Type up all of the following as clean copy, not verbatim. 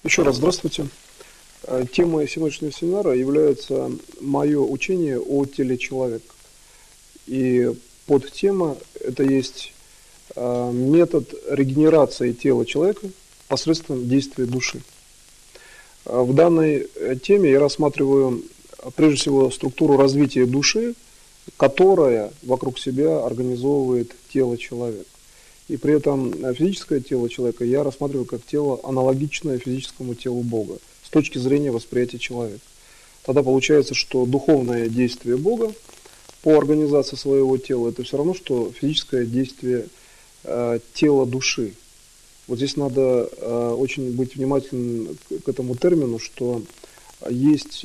Еще раз здравствуйте. Темой сегодняшнего семинара является мое учение о теле человека. И подтема это есть метод регенерации тела человека посредством действия души. В данной теме я рассматриваю прежде всего структуру развития души, которая вокруг себя организовывает тело человека. И при этом физическое тело человека я рассматриваю как тело, аналогичное физическому телу Бога, с точки зрения восприятия человека. Тогда получается, что духовное действие Бога по организации своего тела – это все равно, что физическое действие тела души. Вот здесь надо очень быть внимательным к этому термину, что есть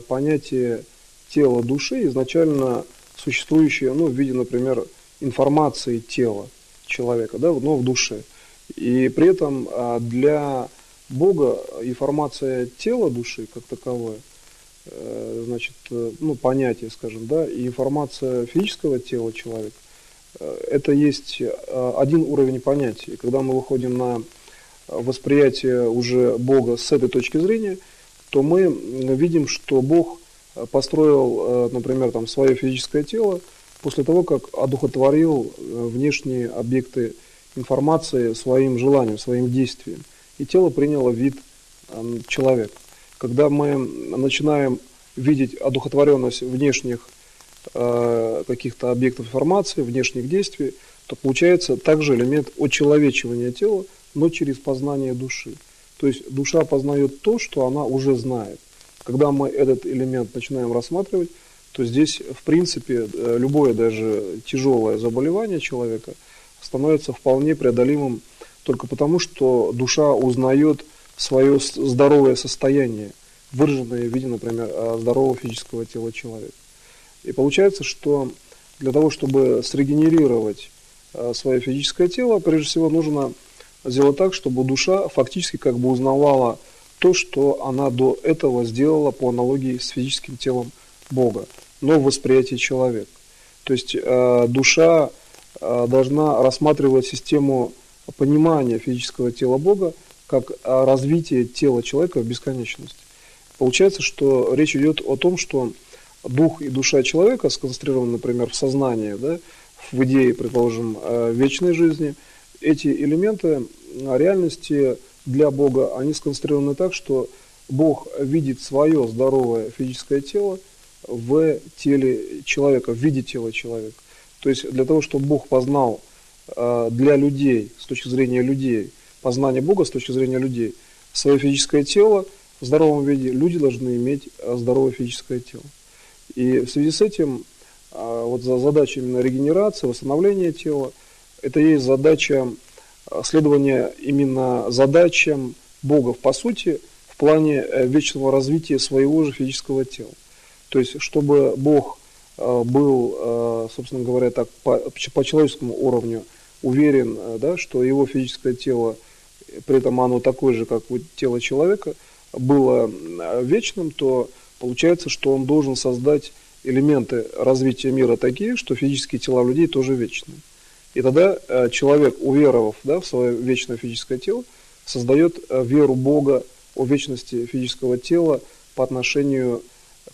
понятие тела души, изначально существующее в виде, например, информации тела человека, да, но в душе. И при этом для Бога информация тела души как таковое, значит, понятие, скажем, да, и информация физического тела человека, это есть один уровень понятия. И когда мы выходим на восприятие уже Бога с этой точки зрения, то мы видим, что Бог построил, например, свое физическое тело после того, как одухотворил внешние объекты информации своим желанием, своим действием. И тело приняло вид человека. Когда мы начинаем видеть одухотворенность внешних каких-то объектов информации, внешних действий, то получается также элемент очеловечивания тела, но через познание души. То есть душа познает то, что она уже знает. Когда мы этот элемент начинаем рассматривать, то здесь, в принципе, любое даже тяжелое заболевание человека становится вполне преодолимым только потому, что душа узнает свое здоровое состояние, выраженное в виде, например, здорового физического тела человека. И получается, что для того, чтобы срегенерировать свое физическое тело, прежде всего нужно сделать так, чтобы душа фактически как бы узнавала то, что она до этого сделала по аналогии с физическим телом Бога, но в восприятии человека. То есть душа должна рассматривать систему понимания физического тела Бога как развитие тела человека в бесконечность. Получается, что речь идет о том, что дух и душа человека сконцентрированы, например, в сознании, да, в идее, предположим, вечной жизни. Эти элементы реальности для Бога, они сконцентрированы так, что Бог видит свое здоровое физическое тело в теле человека, в виде тела человека. То есть для того, чтобы Бог познал для людей, с точки зрения людей, познание Бога с точки зрения людей, свое физическое тело в здоровом виде, люди должны иметь здоровое физическое тело. И в связи с этим вот задача именно регенерации, восстановления тела, это есть задача следования именно задачам Бога, по сути, в плане вечного развития своего же физического тела. То есть, чтобы Бог был, собственно говоря, так по человеческому уровню уверен, да, что его физическое тело, при этом оно такое же, как тело человека, было вечным, то получается, что он должен создать элементы развития мира такие, что физические тела людей тоже вечны. И тогда человек, уверовав, да, в свое вечное физическое тело, создает веру Бога о вечности физического тела по отношению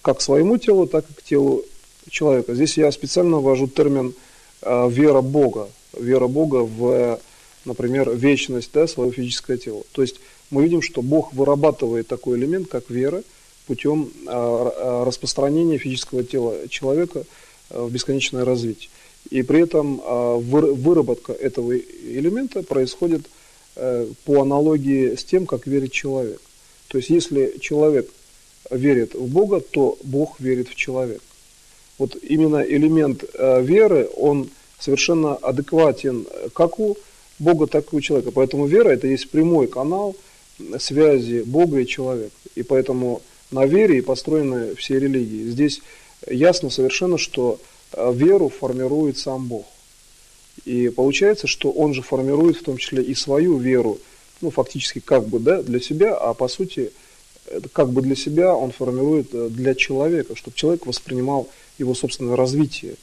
как к своему телу, так и к телу человека. Здесь я специально ввожу термин вера Бога в, например, вечность, да, своего физического тела. То есть мы видим, что Бог вырабатывает такой элемент, как вера, путем распространения физического тела человека в бесконечное развитие. И при этом выработка этого элемента происходит по аналогии с тем, как верит человек. То есть если человек верит в Бога, то Бог верит в человека. Вот именно элемент веры, он совершенно адекватен как у Бога, так и у человека. Поэтому вера – это есть прямой канал связи Бога и человека. И поэтому на вере и построены все религии. Здесь ясно совершенно, что веру формирует сам Бог. И получается, что Он же формирует в том числе и свою веру, фактически как бы, да, для себя, а по сути, как бы для себя Он формирует для человека, чтобы человек воспринимал его собственное развитие.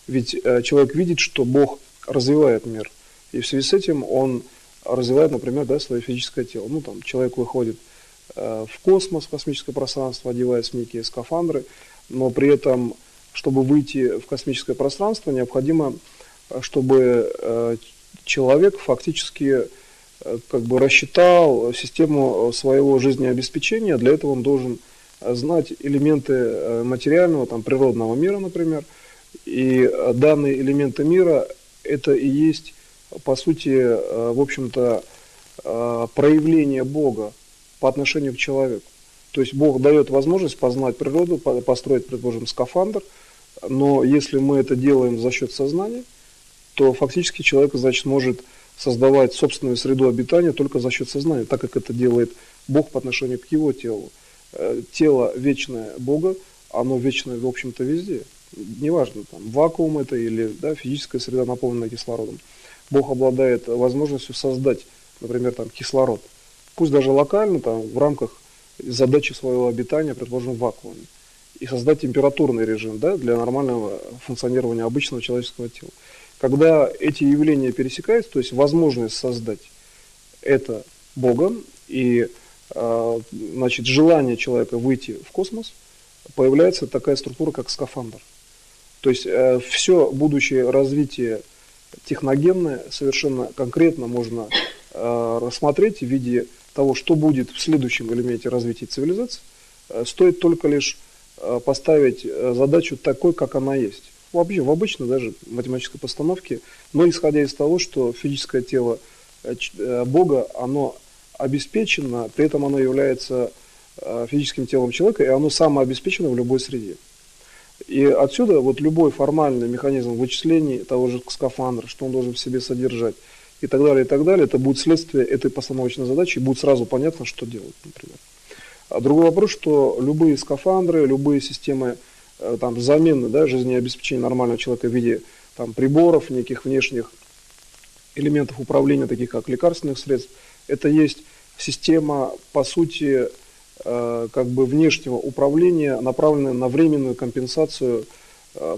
Ведь человек видит, что Бог развивает мир. И в связи с этим он развивает, например, да, свое физическое тело. Человек выходит в космос, в космическое пространство, одеваясь в некие скафандры, но при этом, чтобы выйти в космическое пространство, необходимо, чтобы человек фактически как бы рассчитал систему своего жизнеобеспечения. Для этого он должен знать элементы материального, там, природного мира, например. И данные элементы мира – это и есть, по сути, в общем-то, проявление Бога по отношению к человеку. То есть Бог дает возможность познать природу, построить, предположим, скафандр, но если мы это делаем за счет сознания, то фактически человек, значит, может создавать собственную среду обитания только за счет сознания, так как это делает Бог по отношению к его телу. Тело вечное Бога, оно вечное, в общем-то, везде. Неважно, там, вакуум это или, да, физическая среда, наполненная кислородом. Бог обладает возможностью создать, например, там, кислород. Пусть даже локально, там, в рамках задачи своего обитания, предположим, в вакууме. И создать температурный режим, да, для нормального функционирования обычного человеческого тела. Когда эти явления пересекаются, то есть возможность создать это Богом и, значит, желание человека выйти в космос, появляется такая структура, как скафандр. То есть все будущее развитие техногенное совершенно конкретно можно рассмотреть в виде того, что будет в следующем элементе развития цивилизации. Стоит только лишь поставить задачу такой, как она есть. Вообще, в обычной даже математической постановке, но исходя из того, что физическое тело Бога, оно обеспечено, при этом оно является физическим телом человека, и оно самообеспечено в любой среде. И отсюда вот любой формальный механизм вычислений того же скафандра, что он должен в себе содержать, и так далее, это будет следствие этой постановочной задачи, и будет сразу понятно, что делать, например. А другой вопрос, что любые скафандры, любые системы там, замены, да, жизнеобеспечения нормального человека в виде там, приборов, неких внешних элементов управления, таких как лекарственных средств, это есть система, по сути, как бы внешнего управления, направленная на временную компенсацию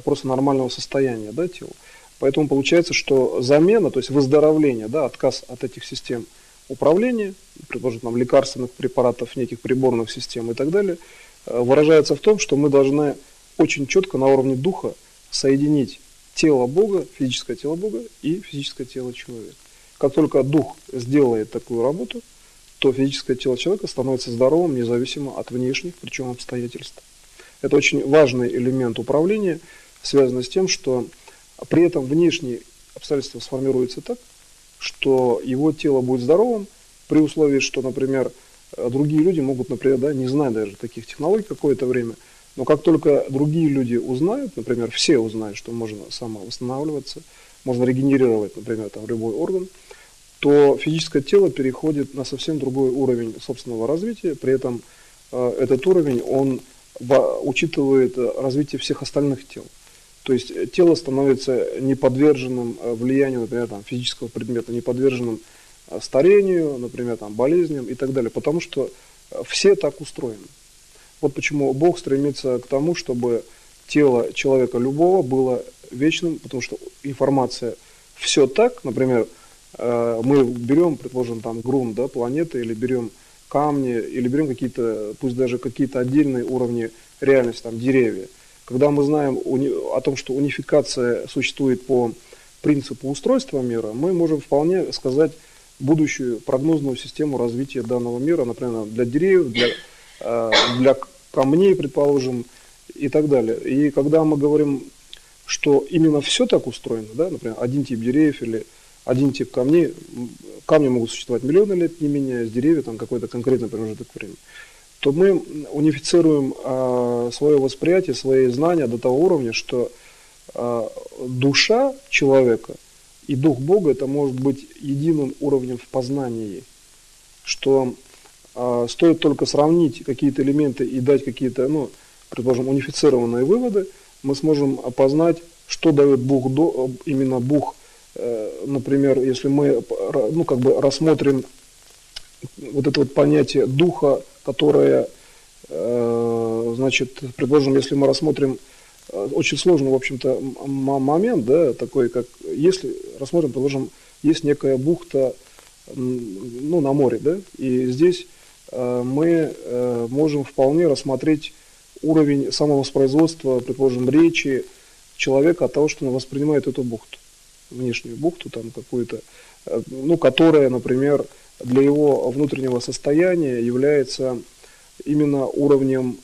просто нормального состояния, да, тела. Поэтому получается, что замена, то есть выздоровление, да, отказ от этих систем управления, предположим, там, лекарственных препаратов, неких приборных систем и так далее, выражается в том, что мы должны очень четко на уровне духа соединить тело Бога, физическое тело Бога и физическое тело человека. Как только дух сделает такую работу, то физическое тело человека становится здоровым, независимо от внешних, причем обстоятельств. Это очень важный элемент управления, связанный с тем, что при этом внешние обстоятельства сформируются так, что его тело будет здоровым, при условии, что, например, другие люди могут, например, да, не зная даже таких технологий какое-то время, но как только другие люди узнают, например, все узнают, что можно самовосстанавливаться, можно регенерировать, например, там, любой орган, то физическое тело переходит на совсем другой уровень собственного развития, при этом этот уровень, он учитывает развитие всех остальных тел. То есть тело становится неподверженным влиянию, например, там, физического предмета, неподверженным старению, например, там, болезням и так далее, потому что все так устроены. Вот почему Бог стремится к тому, чтобы тело человека любого было вечным, потому что информация все так, например, мы берем, предположим, там грунт, да, планеты, или берем камни, или берем какие-то, пусть даже какие-то отдельные уровни реальности, там, деревья. Когда мы знаем о том, что унификация существует по принципу устройства мира, мы можем вполне сказать будущую прогнозную систему развития данного мира, например, для деревьев, для камней, предположим, и так далее. И когда мы говорим, что именно все так устроено, да, например, один тип деревьев или один тип камней, камни могут существовать миллионы лет, не меняясь, деревья там какой-то конкретный промежуток времени, то мы унифицируем свое восприятие, свои знания до того уровня, что душа человека и дух Бога это может быть единым уровнем в познании, что стоит только сравнить какие-то элементы и дать какие-то, ну, предположим, унифицированные выводы, мы сможем опознать, что дает Бог, именно Бог, например, если мы, ну, как бы рассмотрим вот это вот понятие духа, которое, значит, предположим, если мы рассмотрим очень сложный, в общем-то, момент, да, такой, как, если рассмотрим, предположим, есть некая бухта, ну, на море, да, и здесь мы можем вполне рассмотреть уровень самовоспроизводства, предположим, речи человека от того, что он воспринимает эту бухту, внешнюю бухту там какую-то, ну, которая, например, для его внутреннего состояния является именно уровнем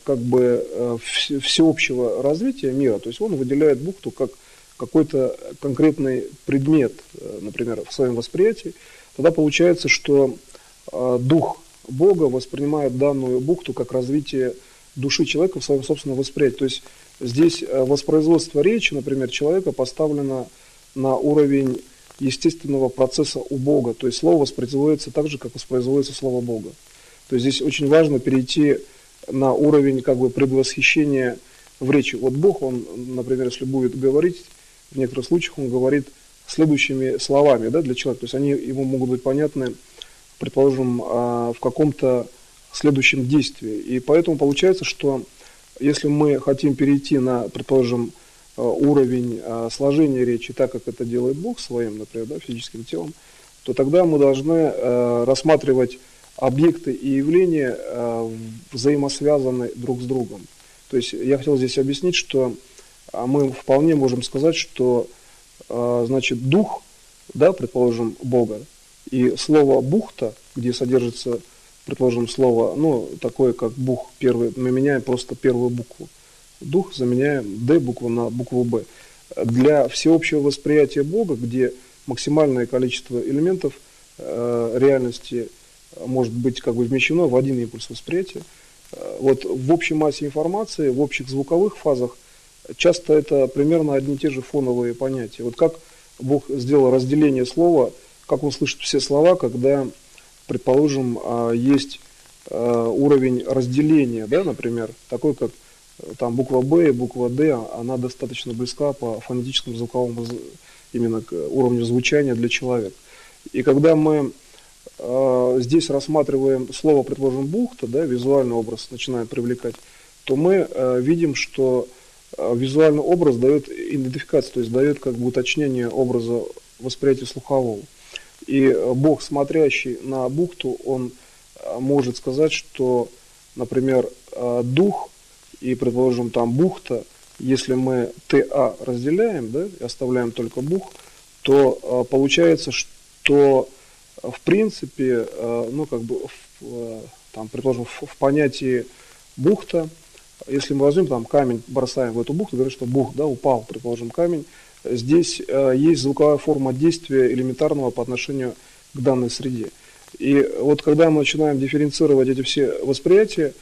как бы всеобщего развития мира. То есть он выделяет бухту как какой-то конкретный предмет, например, в своем восприятии. Тогда получается, что дух Бога воспринимает данную бухту как развитие души человека в своем собственном восприятии. То есть здесь воспроизводство речи, например, человека поставлено на уровень естественного процесса у Бога. То есть слово воспроизводится так же, как воспроизводится слово Бога. То есть здесь очень важно перейти на уровень как бы предвосхищения в речи. Вот Бог, он, например, если будет говорить, в некоторых случаях он говорит следующими словами, да, для человека. То есть они ему могут быть понятны, предположим, в каком-то следующем действии. И поэтому получается, что если мы хотим перейти на, предположим, уровень сложения речи, так как это делает Бог своим, например, да, физическим телом, то тогда мы должны рассматривать объекты и явления взаимосвязаны друг с другом. То есть я хотел здесь объяснить, что мы вполне можем сказать, что значит, дух, да, предположим, Бога, и слово бухта, где содержится, предположим, слово, ну, такое как бух, первый, мы меняем просто первую букву. Дух заменяем Д букву на букву Б. Для всеобщего восприятия Бога, где максимальное количество элементов реальности может быть как бы вмещено в один импульс восприятия, вот в общей массе информации, в общих звуковых фазах часто это примерно одни и те же фоновые понятия. Вот как Бог сделал разделение слова, как он слышит все слова, когда, предположим, есть уровень разделения, да, например, такой как там буква Б и буква Д, она достаточно близка по фонетическому звуковому именно к уровню звучания для человека. И когда мы здесь рассматриваем слово, предположим, бухта, да, визуальный образ начинает привлекать, то мы видим, что визуальный образ дает идентификацию, то есть дает как бы уточнение образа восприятия слухового. И Бог, смотрящий на бухту, он может сказать, что, например, дух и, предположим, там бухта, если мы ТА разделяем, да, и оставляем только бух, то получается, что в принципе, ну, как бы, там, предположим, в понятии бухта, если мы возьмем там камень, бросаем в эту бухту, говорим, что бух, да, упал, предположим, камень, здесь есть звуковая форма действия элементарного по отношению к данной среде. И вот когда мы начинаем дифференцировать эти все восприятия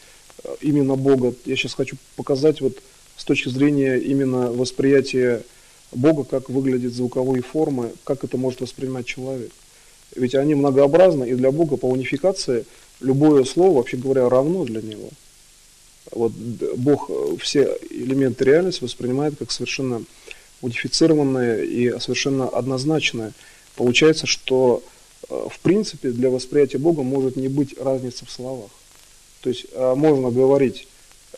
именно Бога, я сейчас хочу показать вот с точки зрения именно восприятия Бога, как выглядят звуковые формы, как это может воспринимать человек. Ведь они многообразны, и для Бога по унификации любое слово, вообще говоря, равно для него. Вот Бог все элементы реальности воспринимает как совершенно унифицированные и совершенно однозначные. Получается, что в принципе для восприятия Бога может не быть разницы в словах. То есть можно говорить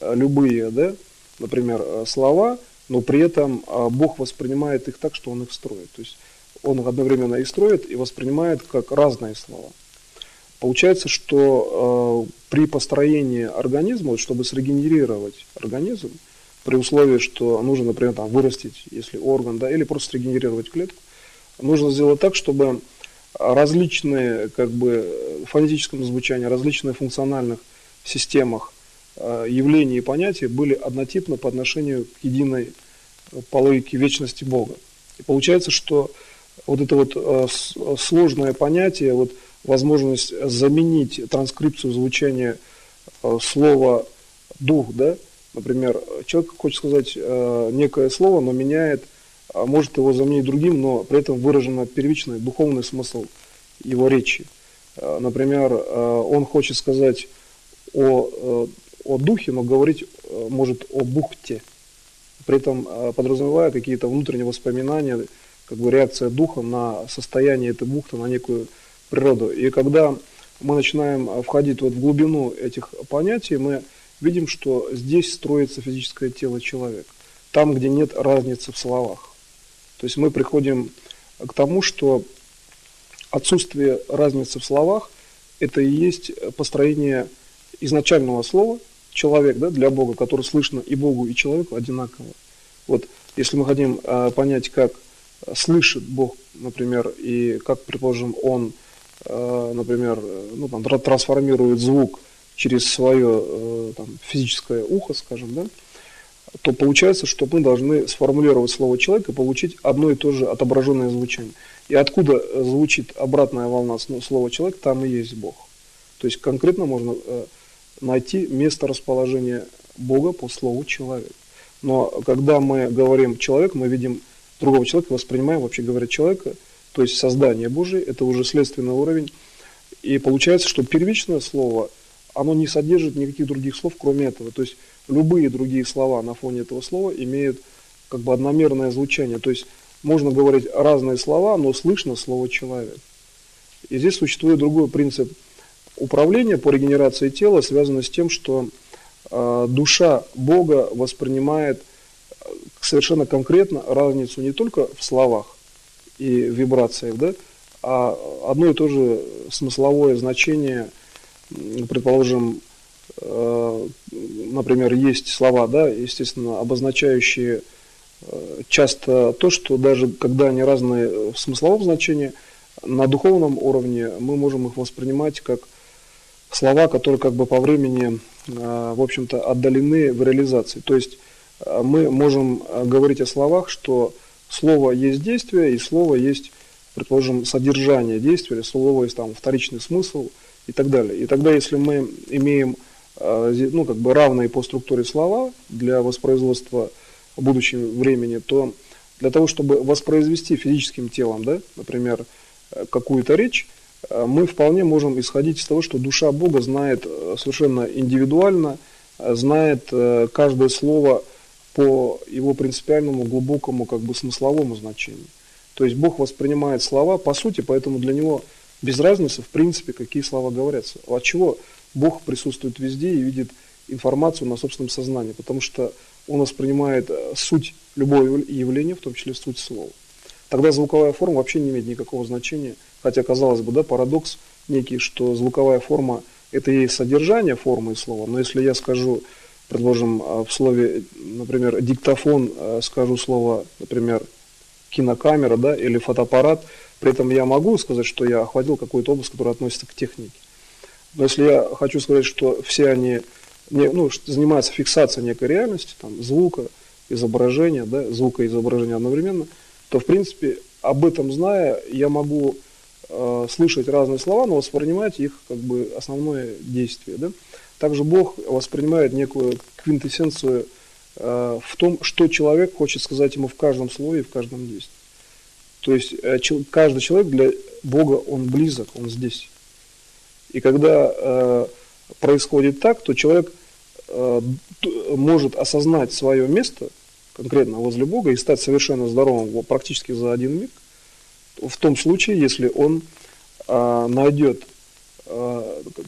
любые, да, например, слова, но при этом Бог воспринимает их так, что Он их строит. То есть Он одновременно и строит, и воспринимает как разные слова. Получается, что при построении организма, вот, чтобы срегенерировать организм, при условии, что нужно, например, там, вырастить, если орган, да, или просто срегенерировать клетку, нужно сделать так, чтобы различные, как бы, в фонетическом звучании, различные функциональных системах явления и понятия были однотипны по отношению к единой по логике вечности Бога. И получается, что вот это вот сложное понятие, вот возможность заменить транскрипцию звучания слова дух, да, например, человек хочет сказать некое слово, но меняет, может его заменить другим, но при этом выражен первичный духовный смысл его речи. Например, он хочет сказать о духе, но говорить может о бухте, при этом подразумевая какие-то внутренние воспоминания, как бы реакция духа на состояние этой бухты, на некую природу. И когда мы начинаем входить вот в глубину этих понятий, мы видим, что здесь строится физическое тело человека, там, где нет разницы в словах. То есть мы приходим к тому, что отсутствие разницы в словах это и есть построение изначального слова «человек», да, для Бога, который слышно и Богу, и человеку одинаково. Вот если мы хотим понять, как слышит Бог, например, и как, предположим, Он, например, ну, там, трансформирует звук через свое там, физическое ухо, скажем, да, то получается, что мы должны сформулировать слово «человек» и получить одно и то же отображенное звучание. И откуда звучит обратная волна слова «человек», там и есть Бог. То есть конкретно можно найти место расположения Бога по слову «человек». Но когда мы говорим «человек», мы видим другого человека, воспринимаем, вообще говоря, человека, то есть создание Божие, это уже следственный уровень. И получается, что первичное слово, оно не содержит никаких других слов, кроме этого. То есть любые другие слова на фоне этого слова имеют как бы одномерное звучание. То есть можно говорить разные слова, но слышно слово «человек». И здесь существует другой принцип управления по регенерации тела, связанный с тем, что душа Бога воспринимает совершенно конкретно разницу не только в словах и вибрациях, да, а одно и то же смысловое значение, предположим, например, есть слова, да, естественно, обозначающие часто то, что даже когда они разные в смысловом значении, на духовном уровне мы можем их воспринимать как слова, которые как бы по времени, в общем-то, отдалены в реализации. То есть мы можем говорить о словах, что слово есть действие, и слово есть, предположим, содержание действия, или слово есть там вторичный смысл и так далее. И тогда, если мы имеем ну, как бы равные по структуре слова для воспроизводства в будущем времени, то для того, чтобы воспроизвести физическим телом, да, например, какую-то речь, мы вполне можем исходить из того, что душа Бога знает совершенно индивидуально, знает каждое слово по его принципиальному, глубокому, как бы смысловому значению. То есть Бог воспринимает слова по сути, поэтому для него без разницы, в принципе, какие слова говорятся. От чего Бог присутствует везде и видит информацию на собственном сознании, потому что Он воспринимает суть любого явления, в том числе суть слова. Тогда звуковая форма вообще не имеет никакого значения, хотя, казалось бы, да, парадокс некий, что звуковая форма – это и есть содержание формы и слова, но если я скажу, предложим в слове, например, диктофон, скажу слово, например, кинокамера, да, или фотоаппарат, при этом я могу сказать, что я охватил какую-то область, которая относится к технике. Но если я хочу сказать, что все они занимаются фиксацией некой реальности, там, звука, изображения, да, звука и изображения одновременно, то, в принципе, об этом зная, я могу слышать разные слова, но воспринимать их как бы основное действие. Да? Также Бог воспринимает некую квинтэссенцию в том, что человек хочет сказать ему в каждом слове и в каждом действии. То есть каждый человек для Бога, он близок, он здесь. И когда происходит так, то человек может осознать свое место конкретно возле Бога и стать совершенно здоровым практически за один миг, в том случае, если он найдет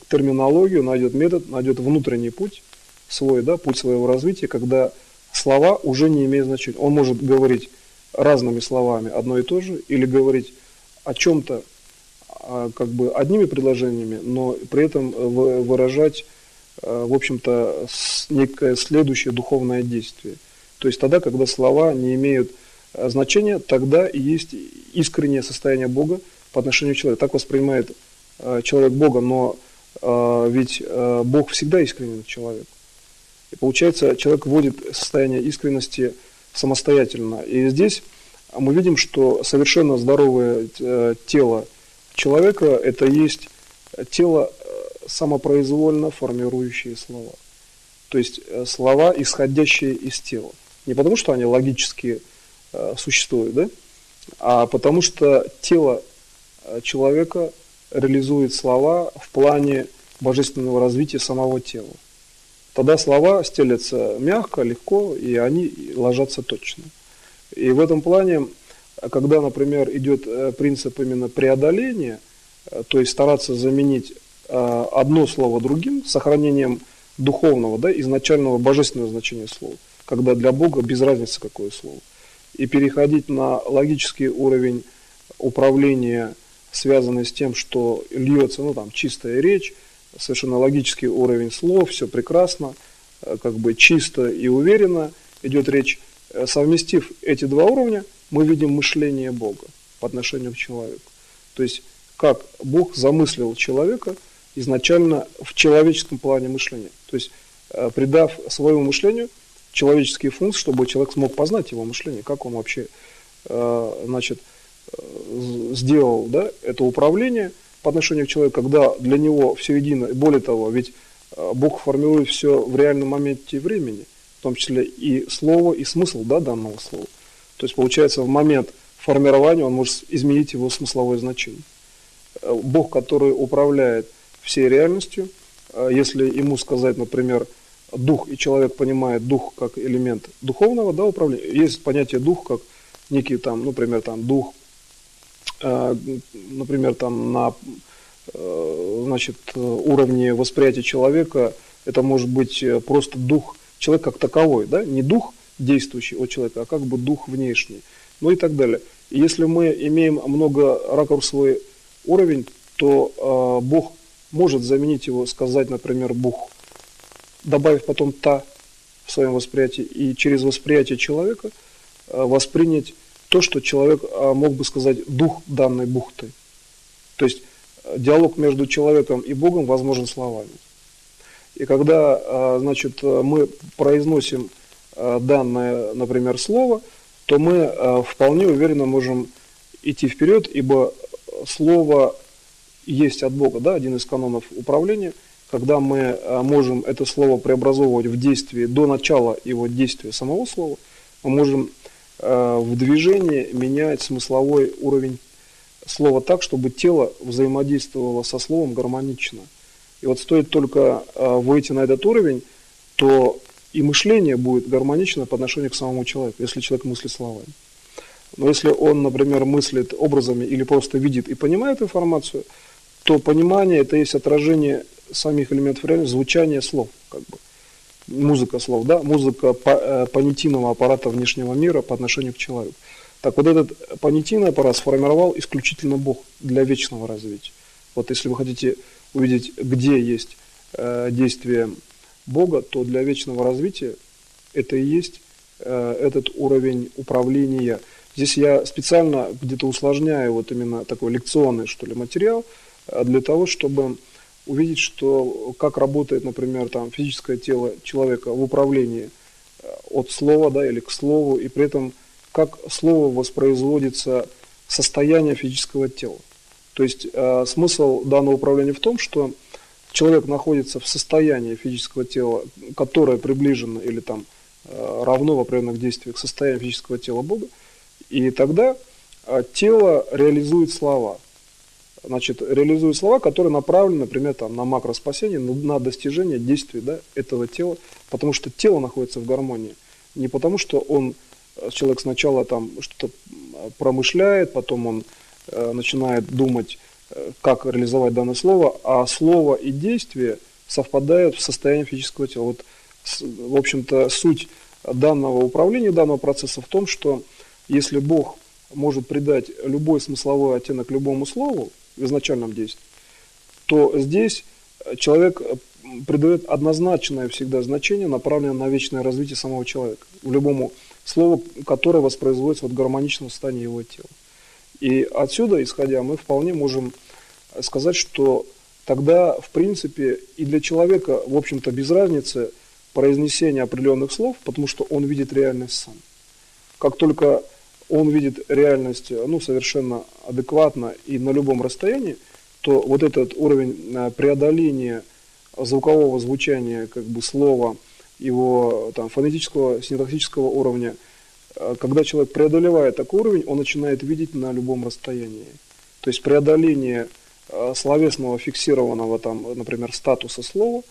терминологию, найдет метод, найдет внутренний путь свой, да, путь своего развития, когда слова уже не имеют значения. Он может говорить разными словами одно и то же, или говорить о чем-то как бы одними предложениями, но при этом выражать, в общем-то, некое следующее духовное действие. То есть тогда, когда слова не имеют значения, тогда и есть искреннее состояние Бога по отношению к человеку. Так воспринимает человек Бога, но ведь Бог всегда искренен к человеку. И получается, человек вводит состояние искренности самостоятельно. И здесь мы видим, что совершенно здоровое тело человека – это есть тело, самопроизвольно формирующие слова. То есть слова, исходящие из тела. Не потому, что они логически существуют, да? А потому что тело человека реализует слова в плане божественного развития самого тела. Тогда слова стелятся мягко, легко, и они ложатся точно. И в этом плане, когда, например, идет принцип именно преодоления, то есть стараться заменить одно слово другим, с сохранением духовного, да, изначального божественного значения слова, когда для Бога без разницы какое слово, и переходить на логический уровень управления связанные с тем, что льется, ну, там, чистая речь, совершенно логический уровень слов, все прекрасно, как бы чисто и уверенно идет речь. Совместив эти два уровня, мы видим мышление Бога по отношению к человеку. То есть, как Бог замыслил человека изначально в человеческом плане мышления. То есть, придав своему мышлению человеческие функции, чтобы человек смог познать его мышление, как он вообще, значит, сделал, да, это управление по отношению к человеку, когда для него все едино. И более того, ведь Бог формирует все в реальном моменте времени, в том числе и слово, и смысл, да, данного слова. То есть, получается, в момент формирования он может изменить его смысловое значение. Бог, который управляет всей реальностью, если ему сказать, например, дух, и человек понимает дух как элемент духовного, да, управления, есть понятие дух как некий там, например, там дух, например, там на, значит, уровне восприятия человека, это может быть просто дух человека как таковой, да, не дух действующий от человека, а как бы дух внешний, ну и так далее. И если мы имеем многоракурсовый уровень, то Бог может заменить его, сказать, например, Бог, добавив потом «та» в своем восприятии, и через восприятие человека воспринять то, что человек мог бы сказать дух данной бухты. То есть диалог между человеком и Богом возможен словами. И когда, значит, мы произносим данное, например, слово, то мы вполне уверенно можем идти вперед, ибо слово есть от Бога, да, один из канонов управления, когда мы можем это слово преобразовывать в действие до начала его действия самого слова, мы можем в движении менять смысловой уровень слова так, чтобы тело взаимодействовало со словом гармонично. И вот стоит только выйти на этот уровень, то и мышление будет гармонично по отношению к самому человеку, если человек мыслит словами. Но если он, например, мыслит образами или просто видит и понимает информацию, то понимание – это есть отражение самих элементов реальности, звучание слов, как бы. Музыка слов, да, музыка понятийного аппарата внешнего мира по отношению к человеку. Так вот этот понятийный аппарат сформировал исключительно Бог для вечного развития. Вот если вы хотите увидеть, где есть действие Бога, то для вечного развития это и есть этот уровень управления. Здесь я специально где-то усложняю вот именно такой лекционный, что ли, материал, для того, чтобы увидеть, что как работает, например, там, физическое тело человека в управлении от слова, да, или к слову, и при этом как слово воспроизводится состояние физического тела. То есть смысл данного управления в том, что человек находится в состоянии физического тела, которое приближено или там равно в определенных действиях состоянию физического тела Бога, и тогда тело реализует слова. Значит, реализует слова, которые направлены, например, там, на макроспасение, на достижение действий, да, этого тела, потому что тело находится в гармонии. Не потому, что человек сначала там что-то промышляет, потом он начинает думать, как реализовать данное слово, а слово и действие совпадают в состоянии физического тела. Вот, в общем-то, суть данного управления, данного процесса в том, что если Бог может придать любой смысловой оттенок любому слову в изначальном действии, то здесь человек придает однозначное всегда значение, направленное на вечное развитие самого человека, в любому слову, которое воспроизводится в гармоничном состоянии его тела. И отсюда, исходя, мы вполне можем сказать, что тогда, в принципе, и для человека, в общем-то, без разницы произнесения определенных слов, потому что он видит реальность сам. Как только он видит реальность, ну, совершенно адекватно и на любом расстоянии, то вот этот уровень преодоления звукового звучания, как бы, слова, его там, фонетического, синтаксического уровня, когда человек преодолевает такой уровень, он начинает видеть на любом расстоянии. То есть преодоление словесного фиксированного, там, например, статуса слова,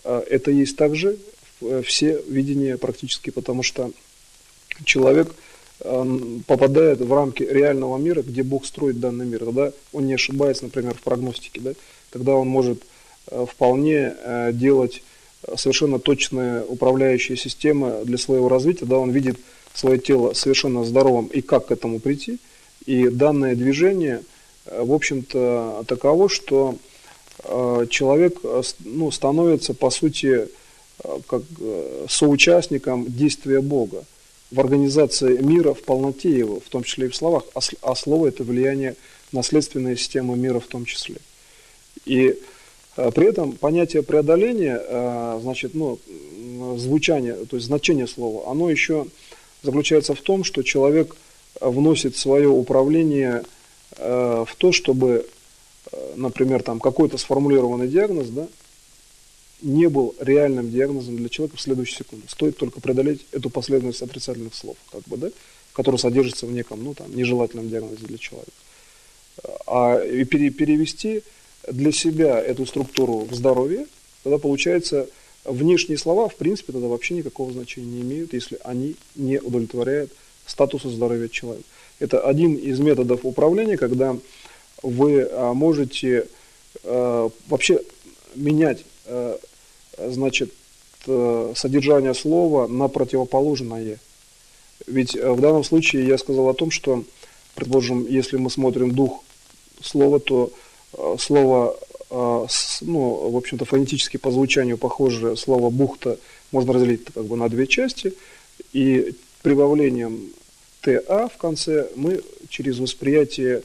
это есть также все видения практически, потому что человек попадает в рамки реального мира, где Бог строит данный мир. Тогда он не ошибается, например, в прогностике, да? Тогда он может вполне делать совершенно точные управляющие системы для своего развития, да, он видит свое тело совершенно здоровым и как к этому прийти, и данное движение в общем-то, таково, что человек становится, по сути, как соучастником действия Бога в организации мира в полноте его, в том числе и в словах, а слово – это влияние наследственной системы мира в том числе. И при этом понятие преодоления, значит, звучание, то есть значение слова, оно еще заключается в том, что человек вносит свое управление в то, чтобы, например, там какой-то сформулированный диагноз, да, не был реальным диагнозом для человека в следующую секунду. Стоит только преодолеть эту последовательность отрицательных слов, как бы, да, которая содержится в неком, нежелательном диагнозе для человека. И перевести для себя эту структуру в здоровье, тогда получается, внешние слова, в принципе, тогда вообще никакого значения не имеют, если они не удовлетворяют статусу здоровья человека. Это один из методов управления, когда вы можете вообще менять, значит, содержание слова на противоположное. Ведь в данном случае я сказал о том, что, предположим, если мы смотрим дух слова, то слово, в общем-то, фонетически по звучанию похожее слово «бухта» можно разделить как бы на две части, и прибавлением «та» в конце мы через восприятие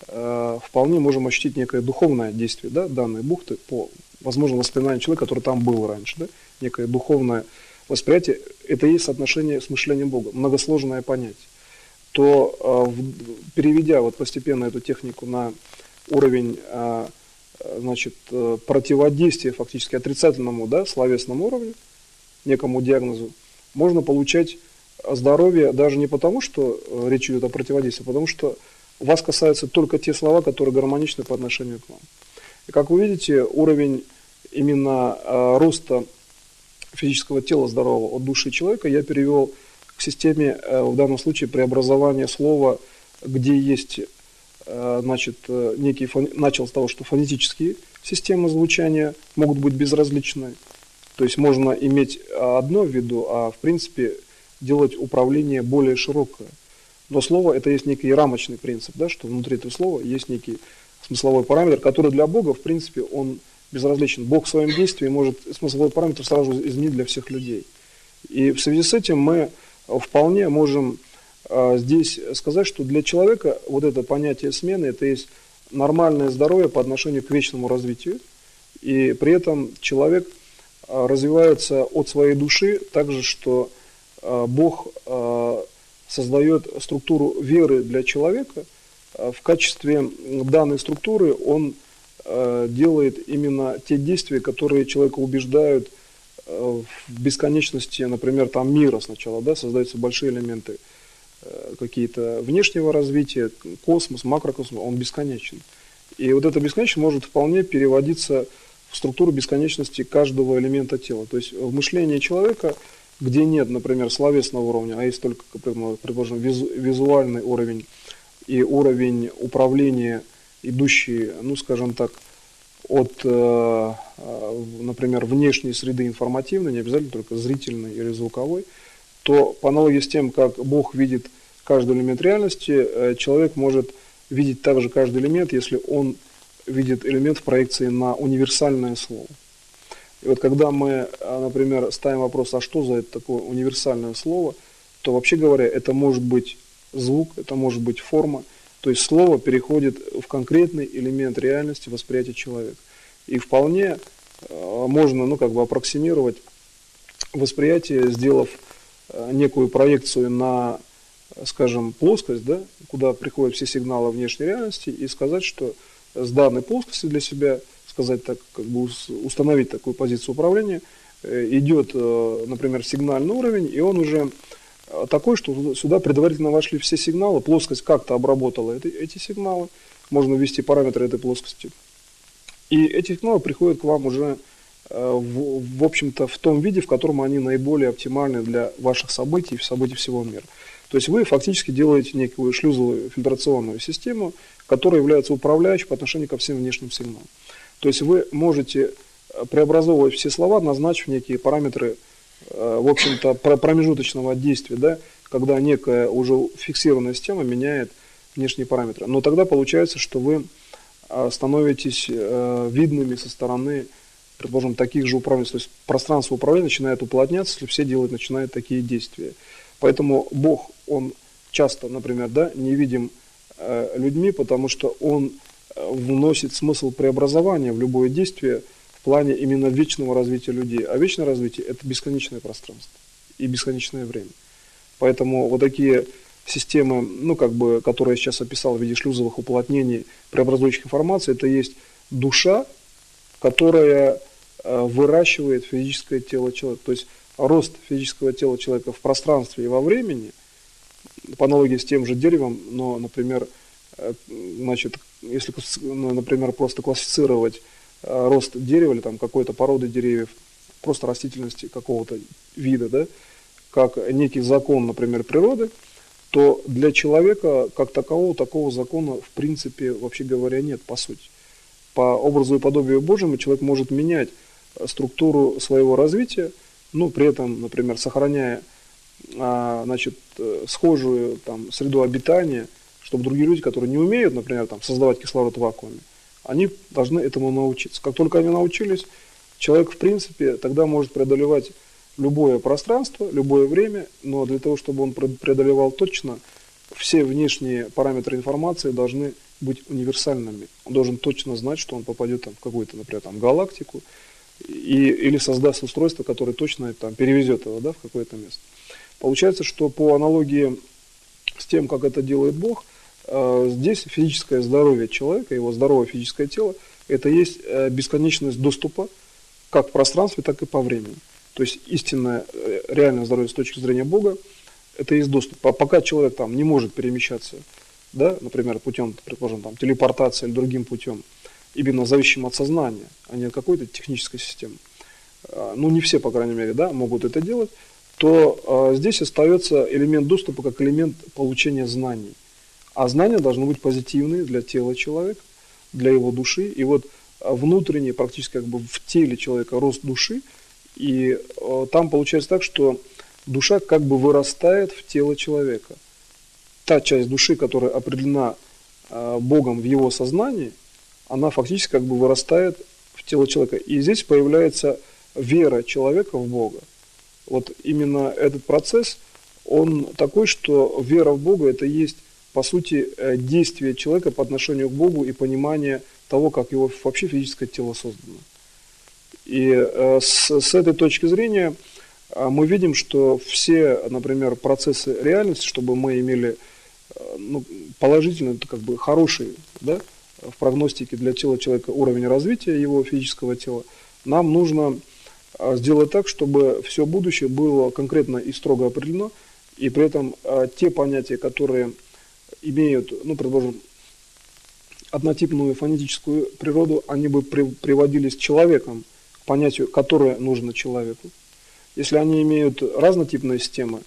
вполне можем ощутить некое духовное действие, да, данной бухты по, возможно, воспоминанию человека, который там был раньше, да, некое духовное восприятие, это и есть соотношение с мышлением Бога, многосложное понятие. То, переведя вот постепенно эту технику на уровень, значит, противодействия фактически отрицательному, да, словесному уровню, некому диагнозу, можно получать здоровье даже не потому, что речь идет о противодействии, а потому что вас касаются только те слова, которые гармоничны по отношению к вам. И как вы видите, уровень именно роста физического тела здорового от души человека я перевел к системе, в данном случае, преобразования слова, где есть, значит, начал с того, что фонетические системы звучания могут быть безразличны. То есть можно иметь одно в виду, а в принципе делать управление более широкое. Но слово – это есть некий рамочный принцип, да, что внутри этого слова есть некий смысловой параметр, который для Бога, в принципе, он безразличен. Бог в своем действии может смысловой параметр сразу изменить для всех людей. И в связи с этим мы вполне можем здесь сказать, что для человека вот это понятие смены – это есть нормальное здоровье по отношению к вечному развитию. И при этом человек развивается от своей души так же, что Бог создает структуру веры для человека. В качестве данной структуры он делает именно те действия, которые человека убеждают в бесконечности, например, там мира сначала, да, создаются большие элементы какие-то внешнего развития, космос, макрокосмос, он бесконечен. И вот эта бесконечность может вполне переводиться в структуру бесконечности каждого элемента тела. То есть в мышлении человека, где нет, например, словесного уровня, а есть только, предположим, визуальный уровень и уровень управления, идущий, скажем так, от, например, внешней среды информативной, не обязательно только зрительной или звуковой, то по аналогии с тем, как Бог видит каждый элемент реальности, человек может видеть также каждый элемент, если он видит элемент в проекции на универсальное слово. И вот когда мы, например, ставим вопрос, а что за это такое универсальное слово, то вообще говоря, это может быть звук, это может быть форма, то есть слово переходит в конкретный элемент реальности восприятия человека. И вполне можно, аппроксимировать восприятие, сделав некую проекцию на, скажем, плоскость, да, куда приходят все сигналы внешней реальности, и сказать, что с данной плоскости для себя, сказать так, установить такую позицию управления, идет, например, сигнальный уровень, и он уже такой, что сюда предварительно вошли все сигналы, плоскость как-то обработала эти сигналы, можно ввести параметры этой плоскости. И эти сигналы приходят к вам уже, в общем-то, в том виде, в котором они наиболее оптимальны для ваших событий, событий всего мира. То есть вы фактически делаете некую шлюзовую фильтрационную систему, которая является управляющей по отношению ко всем внешним сигналам. То есть вы можете преобразовывать все слова, назначив некие параметры, в общем-то, промежуточного действия, да, когда некая уже фиксированная система меняет внешние параметры. Но тогда получается, что вы становитесь видными со стороны, предположим, таких же управленцев. То есть пространство управления начинает уплотняться, если все начинают такие действия. Поэтому Бог, Он часто, например, да, не видим людьми, потому что Он вносит смысл преобразования в любое действие в плане именно вечного развития людей. А вечное развитие – это бесконечное пространство и бесконечное время. Поэтому вот такие системы, ну, как бы, которые я сейчас описал в виде шлюзовых уплотнений, преобразующих информации, это есть душа, которая выращивает физическое тело человека. То есть рост физического тела человека в пространстве и во времени, по аналогии с тем же деревом, но, например, значит, если, например, просто классифицировать рост дерева или там какой-то породы деревьев, просто растительности какого-то вида, да, как некий закон, например, природы, то для человека как такового такого закона в принципе, вообще говоря, нет, по сути. По образу и подобию Божьему человек может менять структуру своего развития, ну, при этом, например, сохраняя, значит, схожую там среду обитания, чтобы другие люди, которые не умеют, например, там, создавать кислород в вакууме, они должны этому научиться. Как только они научились, человек, в принципе, тогда может преодолевать любое пространство, любое время, но для того, чтобы он преодолевал точно, все внешние параметры информации должны быть универсальными. Он должен точно знать, что он попадет там, в какую-то, например, там, галактику, или создаст устройство, которое точно там, перевезет его, да, в какое-то место. Получается, что по аналогии с тем, как это делает Бог, здесь физическое здоровье человека, его здоровое физическое тело, это есть бесконечность доступа как в пространстве, так и по времени. То есть истинное, реальное здоровье с точки зрения Бога, это есть доступ. А пока человек там не может перемещаться, да, например, путем, предположим, там, телепортации или другим путем, именно зависящим от сознания, а не от какой-то технической системы, ну не все, по крайней мере, да, могут это делать, то здесь остается элемент доступа как элемент получения знаний. А знания должны быть позитивные для тела человека, для его души. И вот внутренний, практически как бы в теле человека рост души, и там получается так, что душа как бы вырастает в тело человека. Та часть души, которая определена Богом в его сознании, она фактически как бы вырастает в тело человека. И здесь появляется вера человека в Бога. Вот именно этот процесс, он такой, что вера в Бога – это есть, по сути, действие человека по отношению к Богу и понимание того, как его вообще физическое тело создано. И с этой точки зрения мы видим, что все, например, процессы реальности, чтобы мы имели ну, положительный, как бы хороший, да, в прогностике для тела человека уровень развития его физического тела, нам нужно сделать так, чтобы все будущее было конкретно и строго определено, и при этом те понятия, которые имеют, ну, предположим, однотипную фонетическую природу, они бы приводились человеком к понятию, которое нужно человеку. Если они имеют разнотипные системы,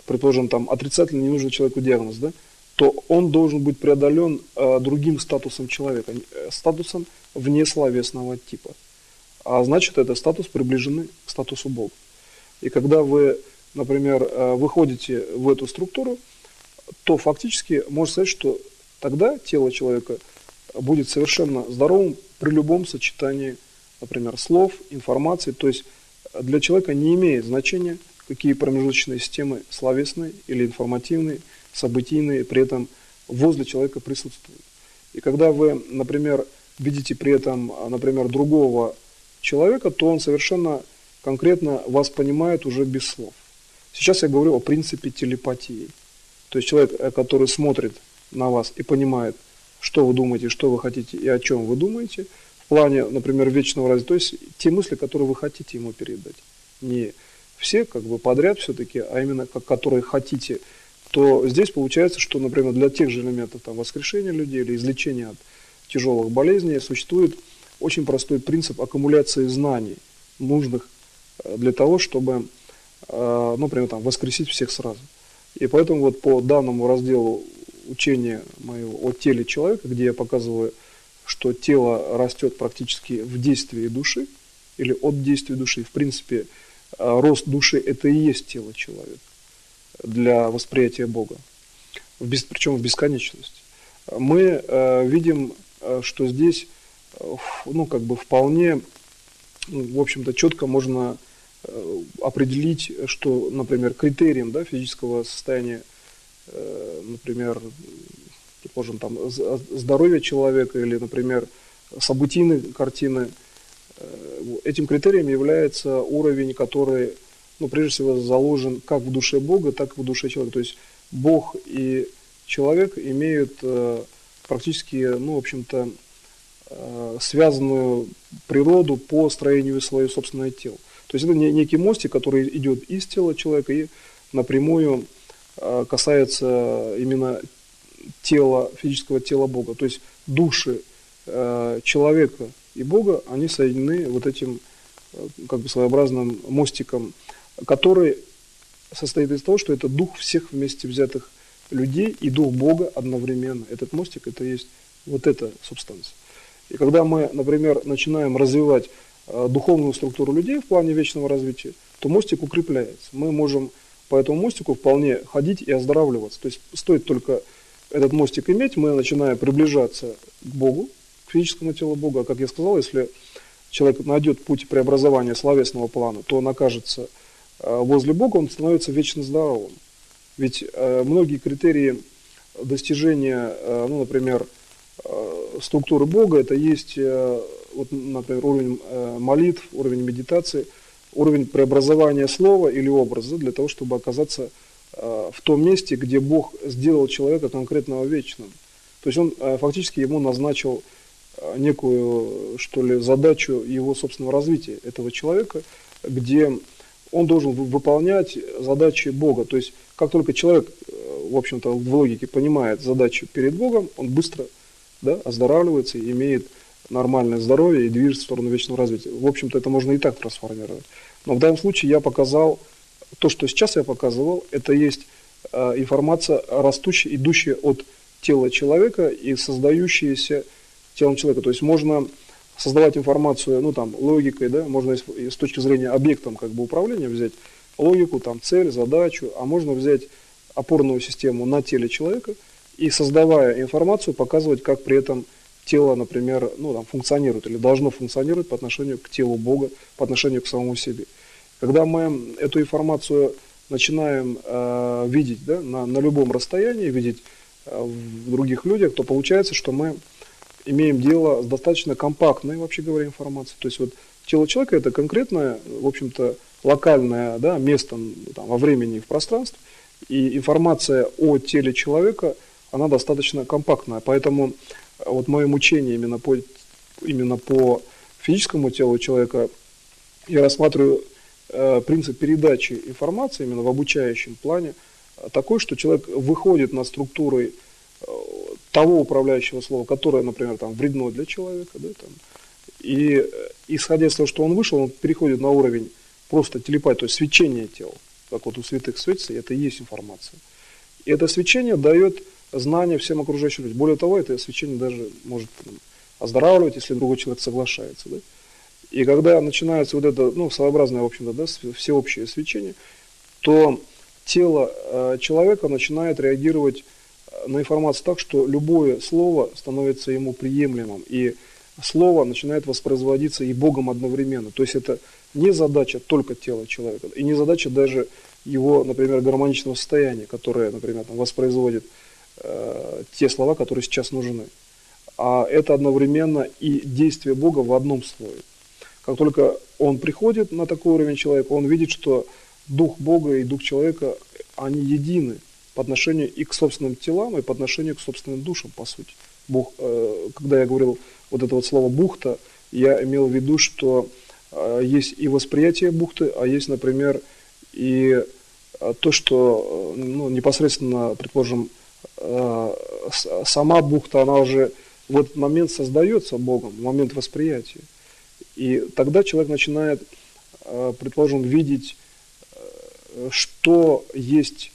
предположим, там отрицательно не нужен человеку диагноз, да, то он должен быть преодолен другим статусом человека, статусом внесловесного типа. А значит, это статус приближенный к статусу Бога. И когда вы, например, выходите в эту структуру, то фактически можно сказать, что тогда тело человека будет совершенно здоровым при любом сочетании, например, слов, информации. То есть для человека не имеет значения, какие промежуточные системы словесные или информативные, событийные, при этом возле человека присутствуют. И когда вы, например, видите при этом, например, другого человека, то он совершенно конкретно вас понимает уже без слов. Сейчас я говорю о принципе телепатии. То есть человек, который смотрит на вас и понимает, что вы думаете, что вы хотите и о чем вы думаете, в плане, например, вечного развития, то есть те мысли, которые вы хотите ему передать. Не все как бы подряд все-таки, а именно которые хотите, то здесь получается, что, например, для тех же элементов там, воскрешения людей или излечения от тяжелых болезней существует очень простой принцип аккумуляции знаний, нужных для того, чтобы, например, там, воскресить всех сразу. И поэтому вот по данному разделу учения моего о теле человека, где я показываю, что тело растет практически в действии души или от действия души, в принципе, рост души – это и есть тело человека для восприятия Бога, причем в бесконечности. мы видим, что здесь вполне, в общем-то, четко можно определить, что, например, критерием, да, физического состояния, например, предположим, там, здоровья человека или, например, событийной картины, этим критерием является уровень, который, прежде всего, заложен как в душе Бога, так и в душе человека. То есть Бог и человек имеют практически, в общем-то, связанную природу по строению своего собственного тела. То есть это некий мостик, который идет из тела человека и напрямую касается именно тела, физического тела Бога. То есть души человека и Бога, они соединены вот этим своеобразным мостиком, который состоит из того, что это дух всех вместе взятых людей и дух Бога одновременно. Этот мостик, это есть вот эта субстанция. И когда мы, например, начинаем развивать духовную структуру людей в плане вечного развития, то мостик укрепляется. Мы можем по этому мостику вполне ходить и оздоравливаться. То есть стоит только этот мостик иметь, мы начинаем приближаться к Богу, к физическому телу Бога. А как я сказал, если человек найдет путь преобразования словесного плана, то он окажется возле Бога, он становится вечно здоровым. Ведь многие критерии достижения, например, структуры Бога, это есть, например, уровень молитв, уровень медитации, уровень преобразования слова или образа для того, чтобы оказаться в том месте, где Бог сделал человека конкретного вечным. То есть он фактически ему назначил некую, задачу его собственного развития этого человека, где он должен выполнять задачи Бога. То есть как только человек, в общем-то, в логике понимает задачу перед Богом, он быстро оздоравливается, имеет нормальное здоровье и движется в сторону вечного развития. В общем-то, это можно и так трансформировать. Но в данном случае я показал, то, что сейчас я показывал, это есть информация, растущая, идущая от тела человека и создающаяся телом человека. То есть можно создавать информацию, логикой, можно с точки зрения объектом управления взять логику, цель, задачу, а можно взять опорную систему на теле человека и, создавая информацию, показывать, как при этом тело, например, функционирует или должно функционировать по отношению к телу Бога, по отношению к самому себе. Когда мы эту информацию начинаем видеть на любом расстоянии, видеть в других людях, то получается, что мы имеем дело с достаточно компактной, вообще говоря, информацией. То есть вот тело человека – это конкретное, в общем-то, локальное место во времени и в пространстве, и информация о теле человека, она достаточно компактная. Поэтому вот мое учение именно по физическому телу человека, я рассматриваю принцип передачи информации именно в обучающем плане такой, что человек выходит над структурой того управляющего слова, которое, например, вредно для человека, и исходя из того, что он вышел, он переходит на уровень просто телепатии, то есть свечения тела, как вот у святых светится, это и есть информация. И это свечение дает знания всем окружающим людям. Более того, это свечение даже может оздоравливать, если другой человек соглашается. И когда начинается вот это, своеобразное, в общем-то, всеобщее свечение, то тело человека начинает реагировать на информацию так, что любое слово становится ему приемлемым, и слово начинает воспроизводиться и Богом одновременно. То есть это не задача только тела человека, и не задача даже его, например, гармоничного состояния, которое, например, воспроизводит те слова, которые сейчас нужны. А это одновременно и действие Бога в одном слове. Как только он приходит на такой уровень человека, он видит, что дух Бога и дух человека, они едины по отношению и к собственным телам, и по отношению к собственным душам, по сути. Бог, когда я говорил вот это вот слово «бухта», я имел в виду, что есть и восприятие бухты, а есть, например, и то, что непосредственно, предположим, сама бухта, она уже в этот момент создается Богом, в момент восприятия. И тогда человек начинает, предположим, видеть, что есть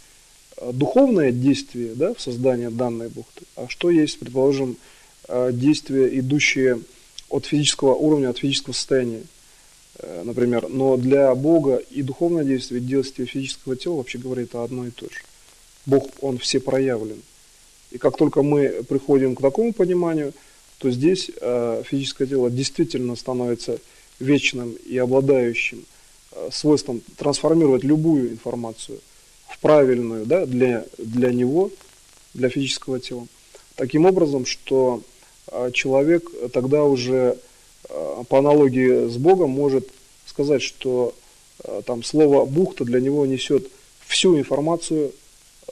духовное действие в создании данной бухты, а что есть, предположим, действие, идущее от физического уровня, от физического состояния, например. Но для Бога и духовное действие физического тела, вообще говоря, это одно и то же. Бог, он всепроявлен. И как только мы приходим к такому пониманию, то здесь физическое тело действительно становится вечным и обладающим свойством трансформировать любую информацию в правильную, да, для него, для физического тела. Таким образом, что человек тогда уже по аналогии с Богом может сказать, что там слово «бухта» для него несет всю информацию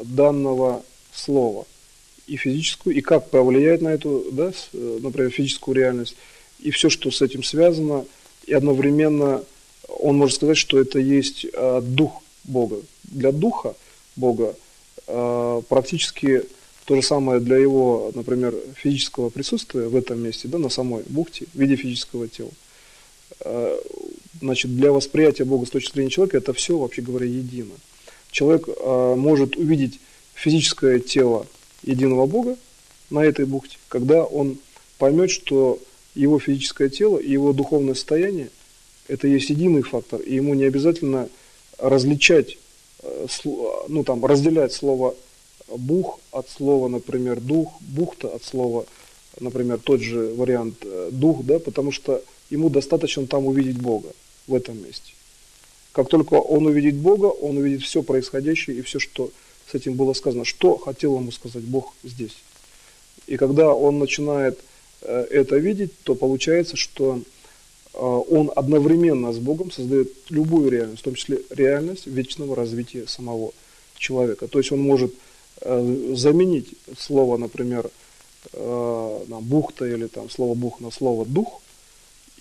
данного слова, и физическую, и как повлиять на эту, да, например, физическую реальность, и все, что с этим связано, и одновременно он может сказать, что это есть дух Бога. Для духа Бога практически то же самое для его, например, физического присутствия в этом месте, да, на самой бухте, в виде физического тела. Значит, для восприятия Бога с точки зрения человека это все, вообще говоря, едино. Человек может увидеть физическое тело единого Бога на этой бухте, когда он поймет, что его физическое тело и его духовное состояние это есть единый фактор, и ему не обязательно различать, ну там, разделять слово «бух» от слова, например, «дух», «бухта» от слова, например, тот же вариант «дух», да, потому что ему достаточно там увидеть Бога в этом месте. Как только он увидит Бога, он увидит все происходящее и все, что с этим было сказано, что хотел ему сказать Бог здесь. И когда он начинает это видеть, то получается, что он одновременно с Богом создает любую реальность, в том числе реальность вечного развития самого человека. То есть он может заменить слово, например, бухта или там слово бух на слово дух,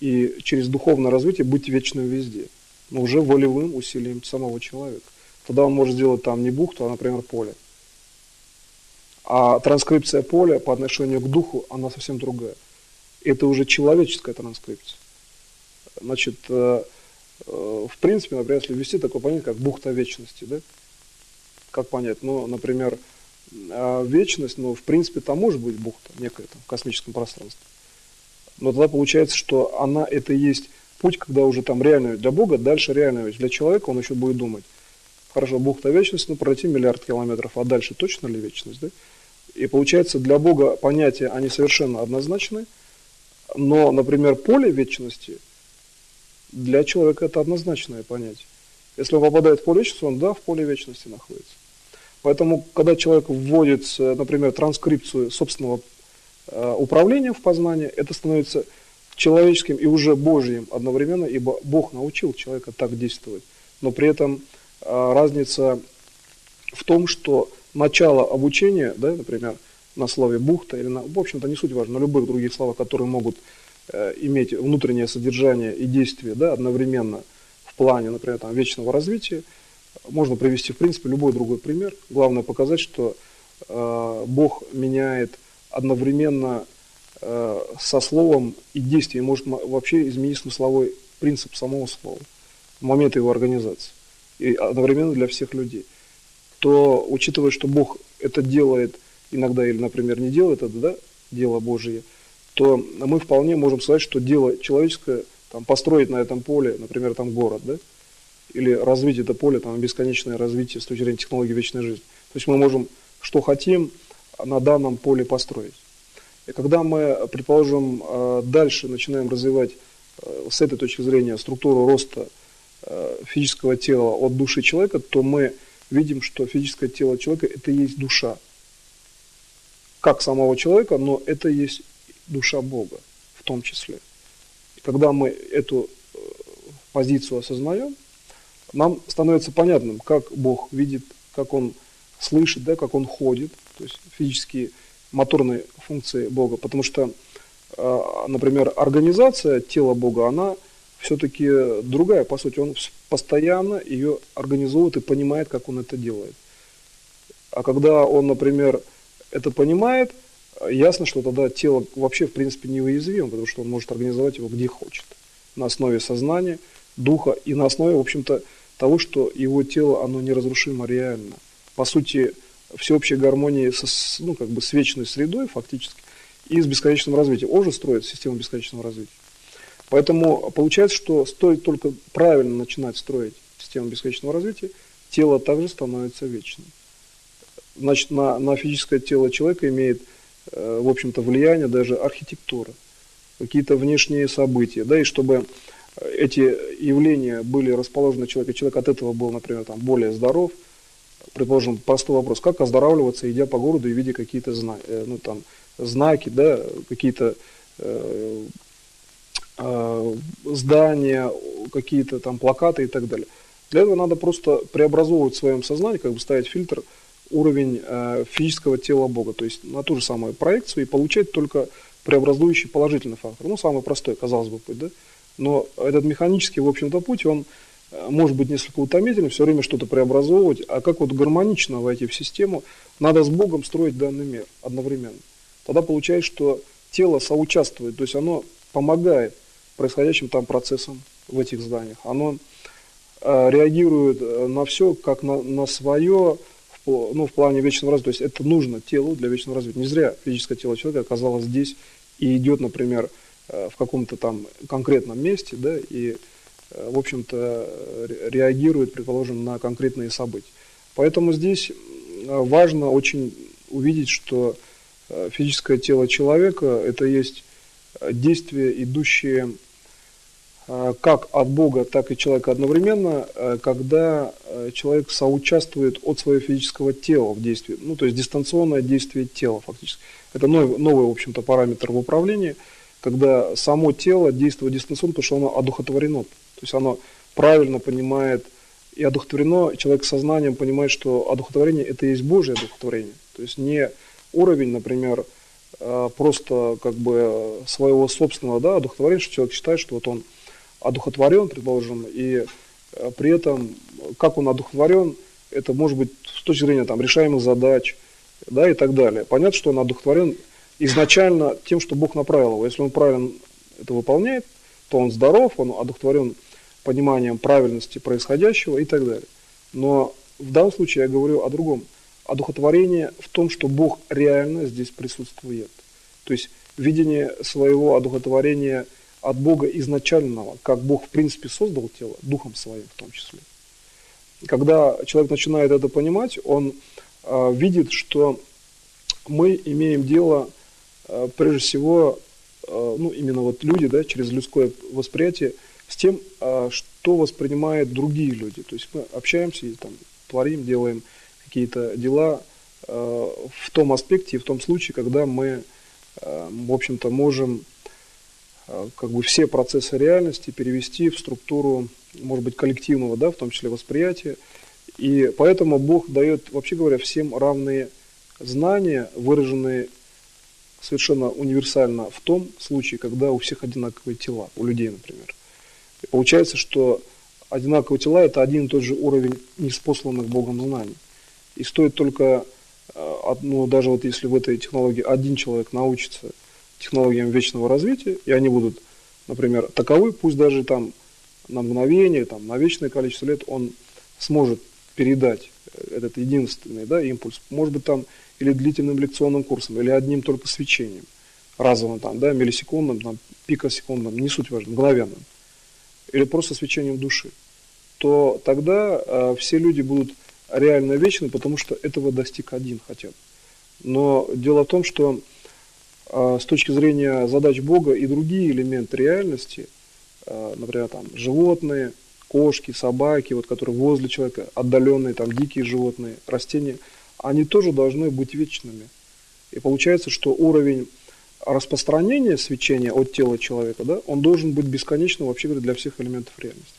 и через духовное развитие быть вечным везде, но уже волевым усилием самого человека. Тогда он может сделать там не бухту, а, например, поле. А транскрипция поля по отношению к духу, она совсем другая. Это уже человеческая транскрипция. Значит, в принципе, например, если ввести такое понятие, как бухта вечности, да? Как понять? Ну, например, вечность, ну, в принципе, там может быть бухта, некая там, в космическом пространстве. Но тогда получается, что она это и есть путь, когда уже там реальная для Бога, дальше реальная вещь. Для человека он еще будет думать. Хорошо, бухта вечность, ну пройти миллиард километров, а дальше точно ли вечность, да? И получается, для Бога понятия, они совершенно однозначны, но, например, поле вечности для человека это однозначное понятие. Если он попадает в поле вечности, он, да, в поле вечности находится. Поэтому, когда человек вводит, например, транскрипцию собственного управления в познание, это становится человеческим и уже Божьим одновременно, ибо Бог научил человека так действовать. Но при этом разница в том, что начало обучения, да, например, на слове бухта или в общем-то не суть важно, на любых других словах, которые могут иметь внутреннее содержание и действие, да, одновременно в плане, например, там, вечного развития, можно привести в принципе любой другой пример. Главное показать, что Бог меняет одновременно со словом и действием, может вообще изменить смысловой принцип самого слова в момент его организации. И одновременно для всех людей, то, учитывая, что Бог это делает иногда или, например, не делает это, да, дело Божие, то мы вполне можем сказать, что дело человеческое, там, построить на этом поле, например, там город, да, или развить это поле, там, бесконечное развитие с точки зрения технологии вечной жизни. То есть мы можем, что хотим, на данном поле построить. И когда мы, предположим, дальше начинаем развивать с этой точки зрения структуру роста физического тела от души человека, то мы видим, что физическое тело человека это и есть душа. Как самого человека, но это и есть душа Бога в том числе. И когда мы эту позицию осознаем, нам становится понятным, как Бог видит, как Он слышит, да, как Он ходит, то есть физические моторные функции Бога. Потому что, например, организация тела Бога, она все-таки другая, по сути, он постоянно ее организует и понимает, как он это делает. А когда он, например, это понимает, ясно, что тогда тело вообще, в принципе, неуязвимо, потому что он может организовать его где хочет. На основе сознания, духа и на основе, в общем-то, того, что его тело, оно неразрушимо реально. По сути, всеобщей гармонии ну, как бы с вечной средой, фактически, и с бесконечным развитием. Он же строит систему бесконечного развития. Поэтому получается, что стоит только правильно начинать строить систему бесконечного развития, тело также становится вечным. значит, на физическое тело человека имеет, в общем-то, влияние даже архитектура, какие-то внешние события, да, и чтобы эти явления были расположены человеку, человек от этого был, например, там, более здоров. Предположим, простой вопрос: как оздоравливаться, идя по городу и видя какие-то знаки, да, какие-то здания, какие-то там плакаты и так далее. Для этого надо просто преобразовывать в своем сознании, как бы ставить фильтр, уровень физического тела Бога, то есть на ту же самую проекцию, и получать только преобразующий положительный фактор. Ну, самый простой, казалось бы, путь, да? Но этот механический, в общем-то, путь, он может быть несколько утомительный, все время что-то преобразовывать, а как вот гармонично войти в систему, надо с Богом строить данный мир одновременно. Тогда получается, что тело соучаствует, то есть оно помогает происходящим там процессам в этих зданиях. Оно реагирует на все как на свое, ну, в плане вечного развития. То есть это нужно телу для вечного развития. Не зря физическое тело человека оказалось здесь и идет, например, в каком-то там конкретном месте, да, и, в общем-то, реагирует, предположим, на конкретные события. Поэтому здесь важно очень увидеть, что физическое тело человека – это есть действия, идущие как от Бога, так и человека одновременно, когда человек соучаствует от своего физического тела в действии, ну, то есть дистанционное действие тела фактически. Это новый, в общем-то, параметр в управлении, когда само тело действует дистанционно, потому что оно одухотворено. То есть оно правильно понимает и одухотворено, человек сознанием понимает, что одухотворение – это и есть Божье одухотворение. То есть не уровень, например, просто как бы своего собственного, да, одухотворения, что человек считает, что вот он одухотворен, предположим, и при этом, как он одухотворен, это может быть с точки зрения там, решаемых задач, да, и так далее. Понятно, что он одухотворен изначально тем, что Бог направил его. Если он правильно это выполняет, то он здоров, он одухотворен пониманием правильности происходящего и так далее. Но в данном случае я говорю о другом. Одухотворение в том, что Бог реально здесь присутствует. То есть видение своего одухотворения от Бога изначального, как Бог в принципе создал тело, духом своим в том числе. Когда человек начинает это понимать, он видит, что мы имеем дело, прежде всего, ну, именно вот люди, да, через людское восприятие, с тем, что воспринимают другие люди. То есть мы общаемся и там творим, делаем какие-то дела в том аспекте и в том случае, когда мы, в общем-то, можем как бы все процессы реальности перевести в структуру, может быть, коллективного, да, в том числе восприятия. И поэтому Бог дает, вообще говоря, всем равные знания, выраженные совершенно универсально в том случае, когда у всех одинаковые тела, у людей, например. И получается, что одинаковые тела – это один и тот же уровень неспосланных Богом знаний. И стоит только, ну, даже вот если в этой технологии один человек научится технологиям вечного развития, и они будут, например, таковы, пусть даже там на мгновение, там, на вечное количество лет он сможет передать этот единственный, да, импульс, может быть, там или длительным лекционным курсом, или одним только свечением, разовым, там, да, миллисекундным, там, пикосекундным, не суть важно, мгновенным, или просто свечением души, то тогда все люди будут реально вечны, потому что этого достиг один хотя бы. Но дело в том, что с точки зрения задач Бога и другие элементы реальности, например, там, животные, кошки, собаки, вот, которые возле человека, отдаленные, там, дикие животные, растения, они тоже должны быть вечными. И получается, что уровень распространения свечения от тела человека, да, он должен быть бесконечным, вообще говоря, для всех элементов реальности.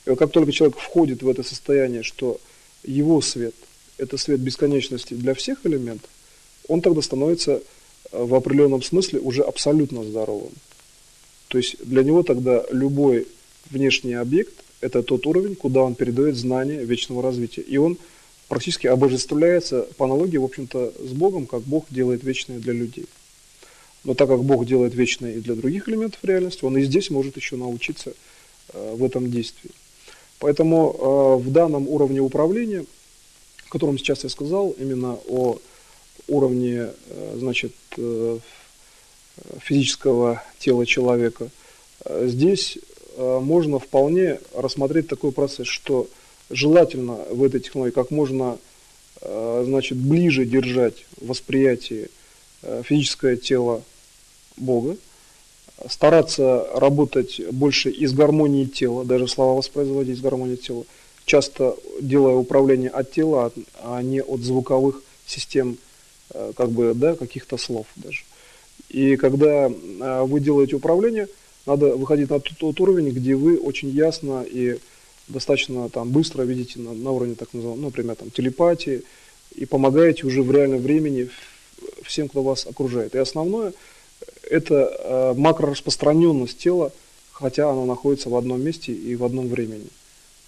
И вот как только человек входит в это состояние, что его свет – это свет бесконечности для всех элементов, он тогда становится в определенном смысле уже абсолютно здоровым. То есть для него тогда любой внешний объект – это тот уровень, куда он передает знания вечного развития. И он практически обожествляется по аналогии, в общем-то, с Богом, как Бог делает вечное для людей. Но так как Бог делает вечное и для других элементов реальности, он и здесь может еще научиться в этом действии. Поэтому в данном уровне управления, о котором сейчас я сказал, именно о уровне, значит, физического тела человека, здесь можно вполне рассмотреть такой процесс, что желательно в этой технологии как можно значит, ближе держать в восприятии физическое тело Бога, стараться работать больше из гармонии тела, даже слова воспроизводить из гармонии тела, часто делая управление от тела, а не от звуковых систем, как бы, да, каких-то слов даже. И когда вы делаете управление, надо выходить на тот уровень, где вы очень ясно и достаточно там быстро видите на уровне так называемого, ну, например, там, телепатии, и помогаете уже в реальном времени всем, кто вас окружает. И основное – это макрораспространенность тела, хотя оно находится в одном месте и в одном времени,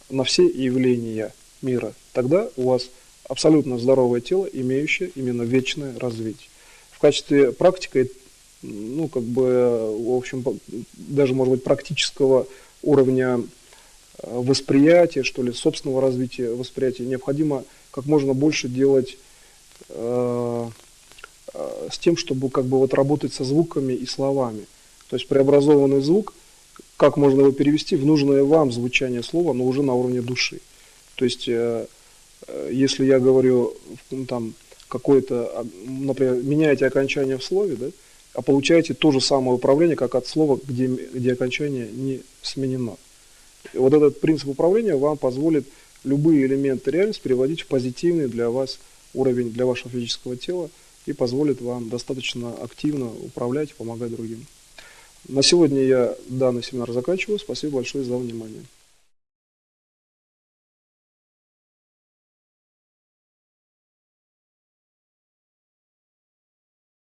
на все явления мира. Тогда у вас абсолютно здоровое тело, имеющее именно вечное развитие. В качестве практики, ну, как бы, в общем, даже, может быть, практического уровня восприятия, что ли, собственного развития восприятия, необходимо как можно больше делать с тем, чтобы как бы вот работать со звуками и словами. То есть преобразованный звук, как можно его перевести в нужное вам звучание слова, но уже на уровне души. То есть, если я говорю там какое-то, например, меняете окончание в слове, да, а получаете то же самое управление, как от слова, где окончание не сменено. И вот этот принцип управления вам позволит любые элементы реальности переводить в позитивный для вас уровень, для вашего физического тела, и позволит вам достаточно активно управлять и помогать другим. На сегодня я данный семинар заканчиваю. Спасибо большое за внимание.